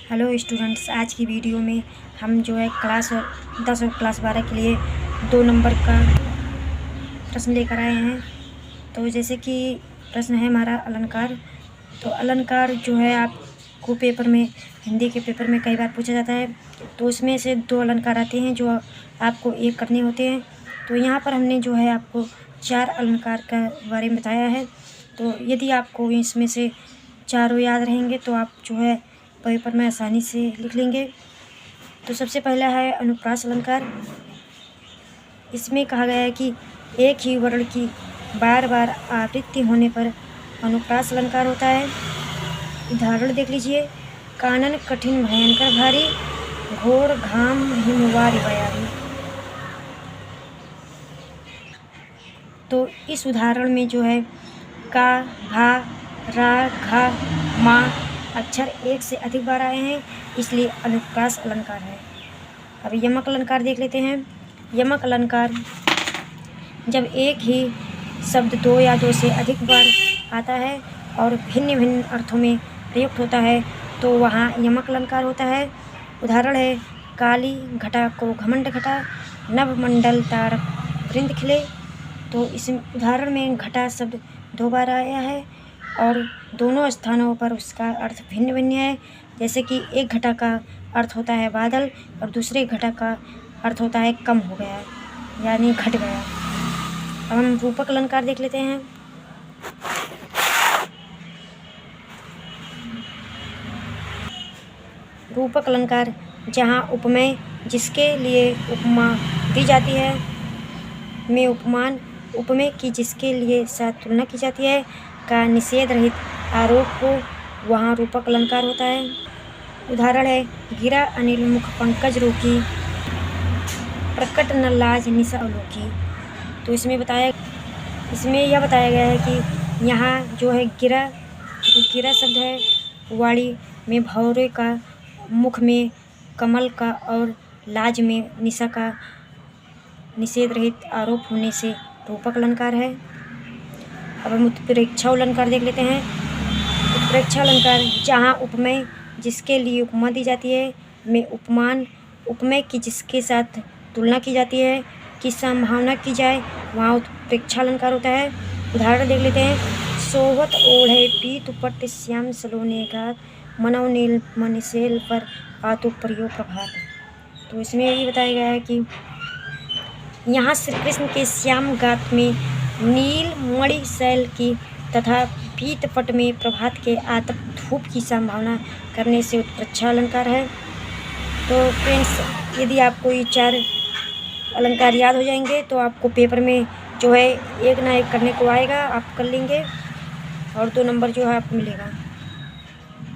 Hello students, आज की video में हम जो है क्लास 10 और क्लास 12 के लिए 2 नंबर का प्रश्न लेकर आए हैं। तो जैसे कि प्रश्न है हमारा अलंकार। तो अलंकार जो है आपको पेपर में, हिंदी के पेपर में कई बार पूछा जाता है। तो उसमें से 2 अलंकार आते हैं जो आपको एक करने होते हैं। तो यहाँ पर हमने जो है आपको 4 अलंकार का बारे में बताया है। तो यदि आपको इसमें से चारों याद रहेंगे तो आप जो है पेपर में आसानी से लिख लेंगे। तो सबसे पहला है अनुप्रास अलंकार। इसमें कहा गया है कि एक ही वर्ण की बार बार आवृत्ति होने पर अनुप्रास अलंकार होता है। उदाहरण देख लीजिए। कानन कठिन भयंकर भारी, घोर घाम हिमवारी बयारी। तो इस उदाहरण में जो है का, भा, रा, घा, मा अक्षर एक से अधिक बार आए हैं, इसलिए अनुप्रास अलंकार है। अब यमक अलंकार देख लेते हैं। यमक अलंकार जब एक ही शब्द 2 या 2 से अधिक बार आता है और भिन्न भिन्न अर्थों में प्रयुक्त होता है तो वहाँ यमक अलंकार होता है। उदाहरण है काली घटा को घमंड घटा, नवमंडल तारक वृंद खिले। तो इस उदाहरण में घटा शब्द 2 बार आया है और दोनों स्थानों पर उसका अर्थ भिन्न भिन्न है। जैसे कि एक घटा का अर्थ होता है बादल और दूसरे घटा का अर्थ होता है कम हो गया, यानी घट गया। अब हम रूपक अलंकार देख लेते हैं। रूपक अलंकार जहाँ उपमेय जिसके लिए उपमा दी जाती है में उपमान, उपमेय की जिसके लिए साथ तुलना की जाती है का निषेध रहित आरोप हो, वहाँ रूपक अलंकार होता है। उदाहरण है गिरा अनिल मुख पंकज रोकी, प्रकट न लाज निशा अवलोकी। तो इसमें यह बताया गया है कि यहाँ जो है गिरा शब्द है, वाणी में भौरे का, मुख में कमल का और लाज में निशा का निषेध रहित आरोप होने से रूपक अलंकार है। अब हम उत्प्रेक्षा अलंकार देख लेते हैं। उत्प्रेक्षा अलंकार जहाँ उपमेय जिसके लिए उपमा दी जाती है में उपमान, उपमेय की जिसके साथ तुलना की जाती है की संभावना की जाए, वहाँ उत्प्रेक्षा अलंकार होता है। उदाहरण देख लेते हैं। सोवत ओढ़े पीत पट श्याम सलोने घात, मनव नील मनिशेल पर आतु प्रयोग प्रभात। तो इसमें ये बताया गया है कि यहाँ श्री कृष्ण के श्याम गात में नील मणि शैल की तथा पीत पट में प्रभात के आतप धूप की संभावना करने से उत्प्रेक्षा अलंकार है। तो फ्रेंड्स, यदि आपको ये 4 अलंकार याद हो जाएंगे तो आपको पेपर में जो है एक ना एक करने को आएगा, आप कर लेंगे और 2 नंबर जो है आपको मिलेगा।